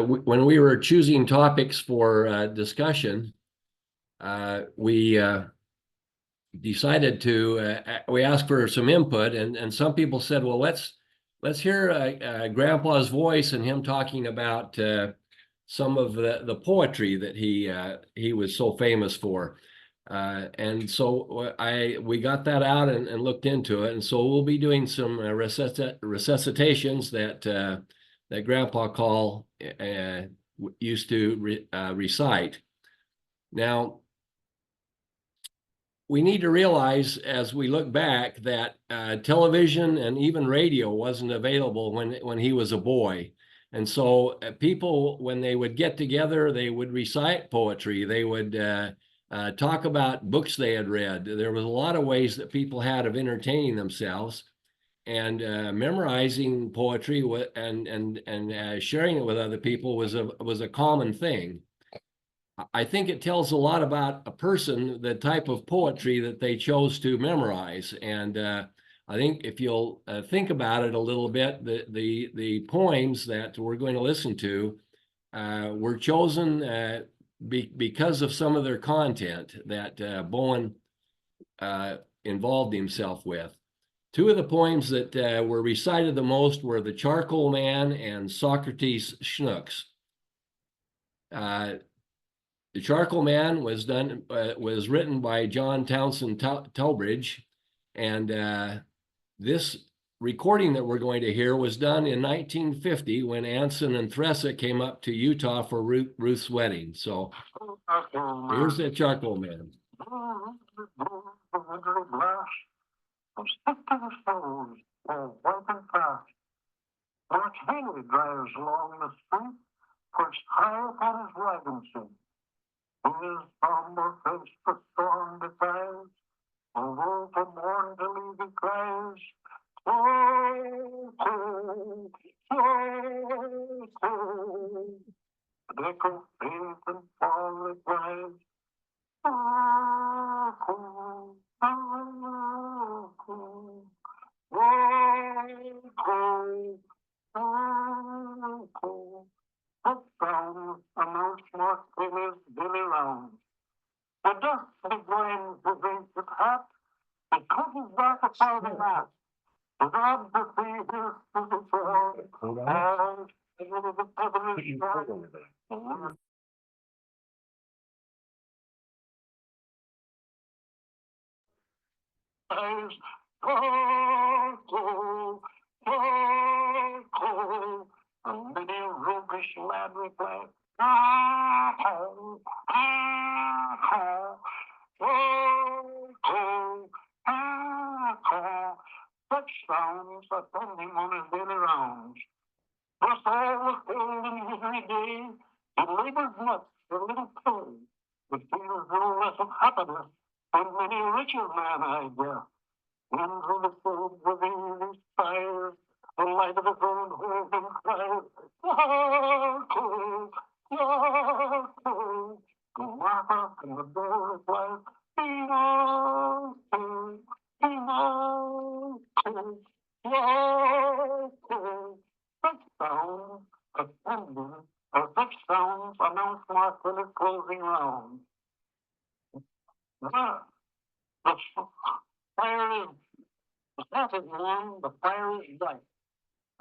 When we were choosing topics for discussion, we decided to we asked for some input, and some people said, "Well, let's hear Grandpa's voice and him talking about some of the poetry that he was so famous for." And so we got that out and looked into it, and so we'll be doing some recitations that Grandpa Call used to recite. Now, we need to realize as we look back that television and even radio wasn't available when he was a boy. And so people, when they would get together, they would recite poetry. They would talk about books they had read. There was a lot of ways that people had of entertaining themselves. And memorizing poetry and sharing it with other people was a common thing. I think it tells a lot about a person, the type of poetry that they chose to memorize. And I think if you'll think about it a little bit, the poems that we're going to listen to were chosen because of some of their content that Bowen involved himself with. Two of the poems that were recited the most were The Charcoal Man and Socrates' Schnooks. The Charcoal Man was written by John Townsend Talbridge, and this recording that we're going to hear was done in 1950 when Anson and Thressa came up to Utah for Ruth's wedding. So here's the Charcoal Man. Mark Henry drives along the street, pushed high upon his wagon seat. His somber face the storm defies, although from morn till eve he cries, "Toll, toll, toll, toll." The echo fades and fall replies, "Oh, toll, oh, toll, oh, toll, oh, toll." Up down amongst more sailors Billy round. The dusty grinds his ancient hat, and comes back upon the mat. His arms to see his physical, and the devilish shine. Eyes, oh, oh, oh, oh. And many a roguish lad replied, "Ah, oh, ah, oh, oh, oh, ah, oh." Such sounds attend him on his daily rounds. Thus all was told in his every day, he labored much for little pay, but feels no less of happiness than many a richer man, I guess. When through the folds of easy spires, the light of his own home cries, "Oh, cool, oh, cool." Go knock and the door replies, "Oh, cool, oh, cool, oh, cool." Such sounds attending, or such sounds announce Marcella's closing round. The fire is, the path is warm, the fire is bright.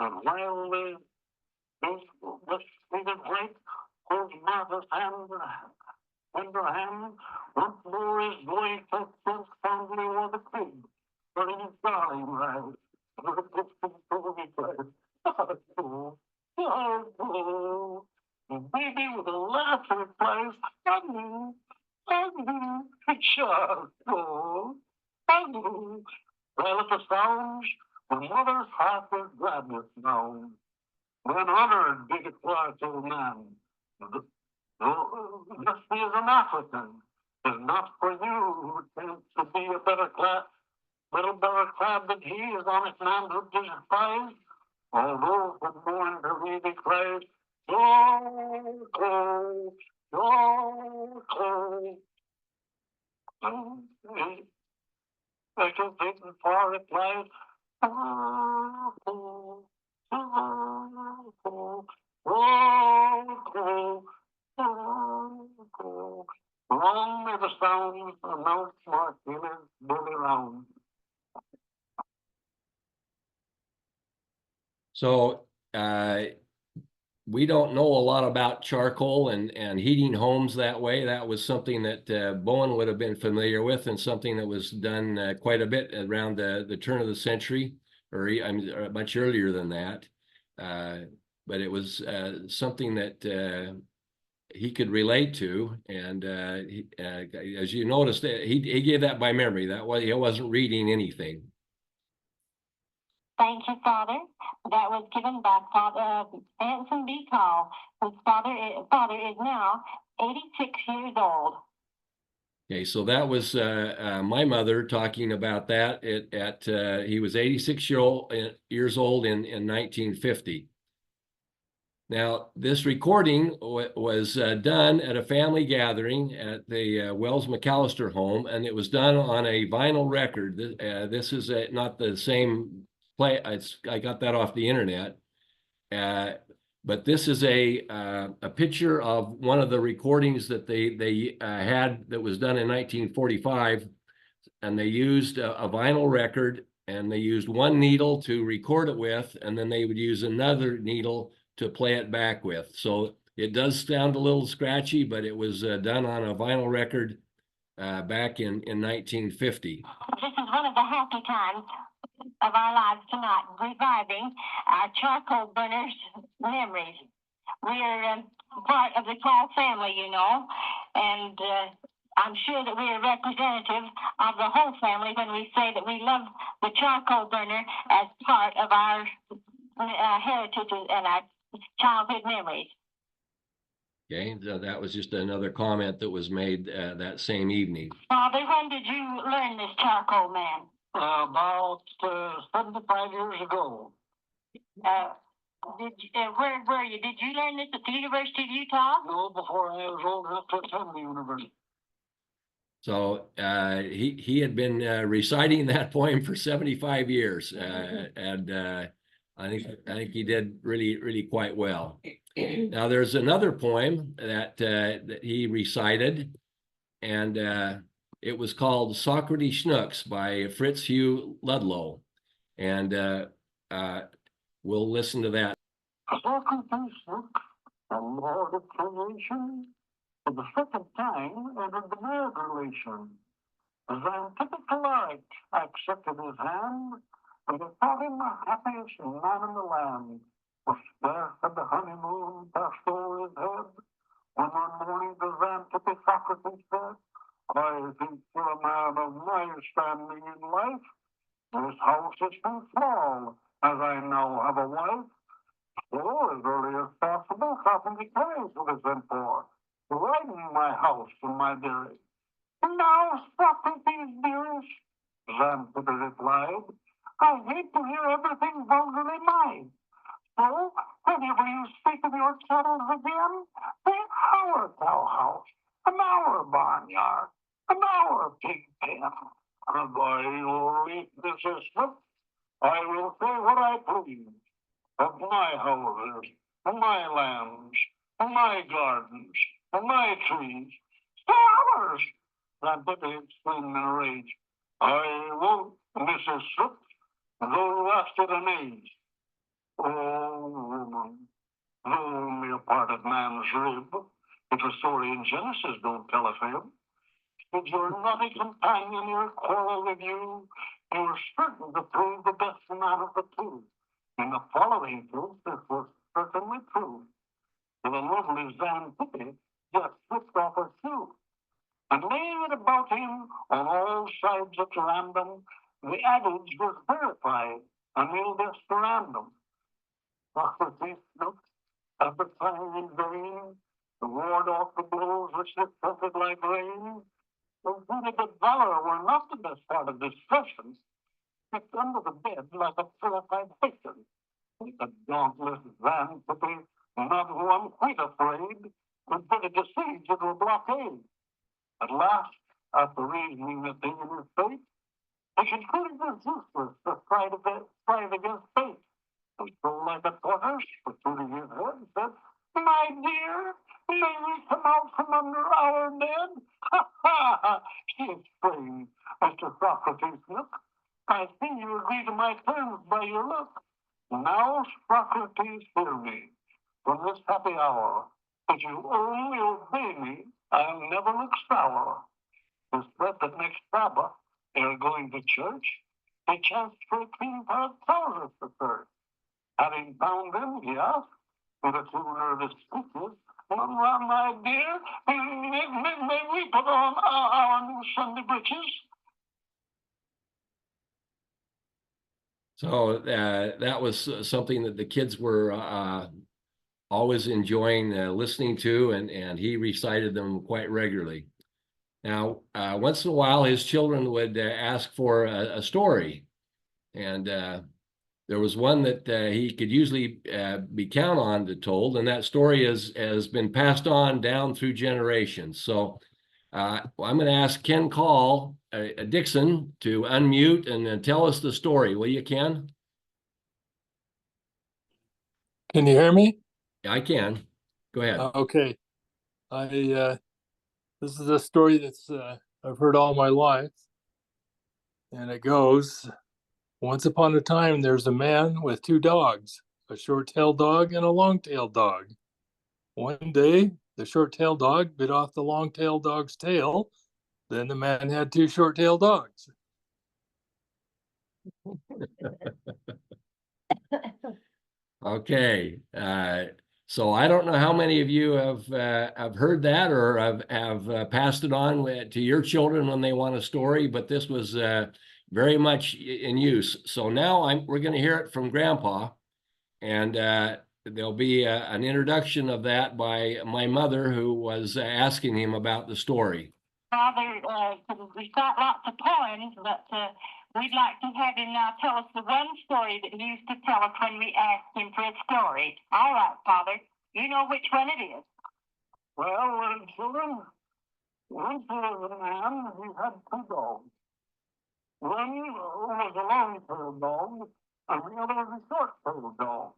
And while this faded light holds Martha's hand in her hand, once more his voice has sent fondly o'er the creek, for in his darling eyes, with a distant baby cries, "Oh, oh, oh." The baby with a laugh replies, "Oh, oh, it shall go, oh." While at the sounds, the mother's heart is gladness known. When honored big at Clark's old man, this is an African, is not for you who tends to be a better clad, little better clad than he is honest man who despise, although from morn till eve he cries, "Go, go, go, go." I can take the far replies, "Oh, oh, oh, oh, oh, the sound announced my feelings daily round. So we don't know a lot about charcoal and heating homes that way. That was something that Bowen would have been familiar with, and something that was done quite a bit around the turn of the century, I mean, much earlier than that. But it was something that he could relate to, and as you noticed, he gave that by memory. That was, he wasn't reading anything. Thank you, Father. That was given by Father Anson B. Call, whose father is now 86 years old. Okay, so that was my mother talking about that. He was 86 years old in 1950. Now, this recording was done at a family gathering at the Wells McAllister home, and it was done on a vinyl record. This is not the same play. I got that off the internet. But this is a picture of one of the recordings that they had that was done in 1945, and they used a vinyl record, and they used one needle to record it with, and then they would use another needle to play it back with. So it does sound a little scratchy, but it was done on a vinyl record back in 1950. This is one of the happy times of our lives tonight, reviving our charcoal burners' memories. We're part of the Call family, you know, and I'm sure that we are representative of the whole family when we say that we love the charcoal burner as part of our heritage and our childhood memories. Okay, so that was just another comment that was made that same evening. Father, when did you learn this charcoal man? About 75 years ago. Where were you? Did you learn this at the University of Utah? No, before I was old enough to attend the university. So he had been reciting that poem for 75 years, and I think he did really quite well. Now there's another poem that he recited, and it was called Socrates Schnooks by Fritz Hugh Ludlow, and we'll listen to that. Socrates Schnooks, the Lord of creation, for the second time entered the marriage relation. The scientific light accepted his hand, and it thought him the happiest man in the land. For scarce had the honeymoon passed over his head, when one morning the scientific Socrates said, I think for a man of my standing in life, this house is too small, as I now have a wife. So as early as possible, Socrates was sent for, to widen my house and my dairy. Now, Socrates, dearest, Xanthippe replied, I hate to hear everything vulgarly mine. So, whenever you speak of your chattels again, say our cow house, and our barnyard, and our pig pen. And by your weakness, I will say what I please of my houses, and my lands, and my gardens, and my trees. Say ours! Xanthippe exclaimed in a rage. I won't, Mrs. Soot, though lasted an age. Oh, woman, though only a part of man's rib, if a story in Genesis don't tell a fib, if your naughty companion your quarrel with you, you're certain to prove the best man of the two. In the following proof, this was certainly true. For the lovely Xanthippe just slipped off her shoe, and laid about him on all sides at random, the adage was verified, and il desperandum. Socrates looked at the time in vain, to ward off the blows which descended like rain. Concluded that valor were not the best part of discretion, kept under the bed like a terrified victim. The dauntless Xanthippe, not one whit afraid, considered a siege of a blockade. At last, after reasoning the thing in his fate, they concluded it was useless to strive against fate. And so, like a tortoise, protruding his head, said, My dear, may we come out from under our bed? Ha ha! She exclaimed, Mr. Socrates, look. I see you agree to my terms by your look. Now, Socrates, hear me. From this happy hour, if you only obey me, I'll never look sour. This threat that next Sabbath, ere going to church, he chanced for a clean pair of trousers to search. Having found them, he asked, with a few nervous speeches, well, my dear, may we put on our new Sunday breeches? So that was something that the kids were always enjoying listening to, and he recited them quite regularly. Now, once in a while, his children would ask for a story, and there was one that he could usually be count on to told, and that story has been passed on down through generations. So I'm going to ask Ken Call, Dixon, to unmute and tell us the story. Will you, Ken? Can you hear me? I can. Go ahead. Okay. This is a story that's I've heard all my life, and it goes: once upon a time, there's a man with two dogs, a short-tailed dog and a long-tailed dog. One day, the short-tailed dog bit off the long-tailed dog's tail. Then the man had two short-tailed dogs. Okay. So I don't know how many of you have heard that or have passed it on to your children when they want a story, but this was very much in use. So now we're going to hear it from Grandpa, and there'll be an introduction of that by my mother, who was asking him about the story. Father, we've got lots of poems, but we'd like to have him now tell us the one story that he used to tell us when we asked him for a story. All right, Father. You know which one it is. Well, children, once there was a man who had two dogs. One was a long-tailed dog, and the other was a short-tailed dog.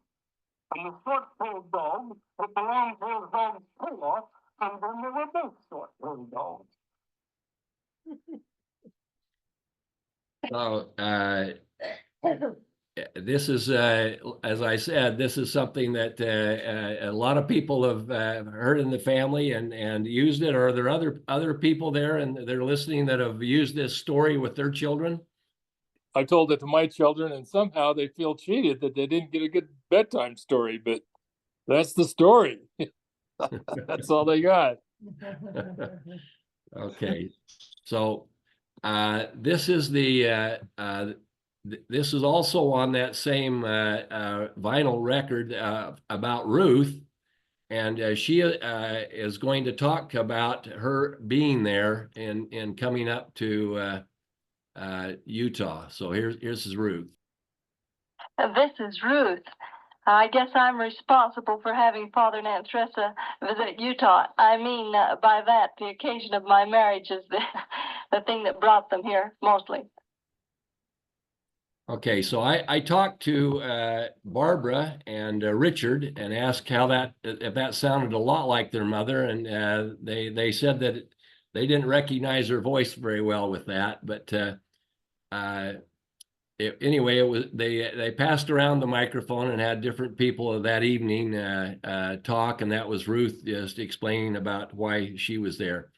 And the short-tailed dog took the long-tailed dog's tail off, and then they were both short-tailed dogs. So this is, as I said, this is something that a lot of people have heard in the family and used it. Or are there other people there and they're listening that have used this story with their children? I told it to my children, and somehow they feel cheated that they didn't get a good bedtime story, but that's the story. That's all they got. Okay. So this is this is also on that same vinyl record about Ruth, and she is going to talk about her being there and coming up to Utah. So here's Ruth. This is Ruth. I guess I'm responsible for having Father and Aunt Teresa visit Utah. I mean, by that, the occasion of my marriage is the thing that brought them here, mostly. Okay, so I talked to Barbara and Richard and asked if that sounded a lot like their mother, and they said that they didn't recognize her voice very well with that, but anyway, it was they passed around the microphone and had different people that evening talk, and that was Ruth just explaining about why she was there.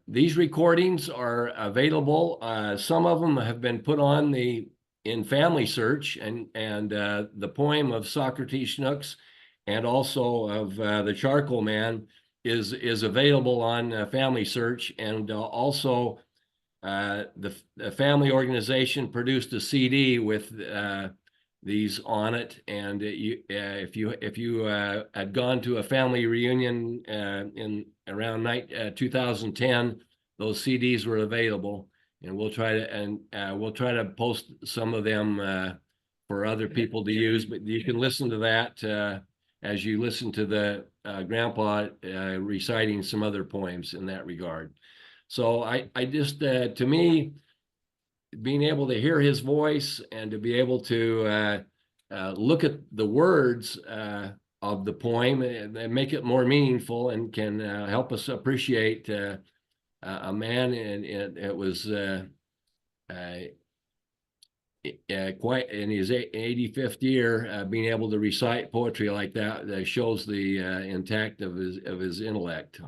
These recordings are available. Some of them have been put on in Family Search, and the poem of Socrates Schnooks and also of the Charcoal Man is available on Family Search, and also the family organization produced a CD with these on it, and if you had gone to a family reunion in around 2010, those CDs were available, and we'll try to post some of them for other people to use. But you can listen to that as you listen to the Grandpa reciting some other poems in that regard. So I just, to me, being able to hear his voice and to be able to look at the words of the poem and make it more meaningful, and can help us appreciate a man, and it was quite in his 85th year, being able to recite poetry like that, shows the intact of his intellect.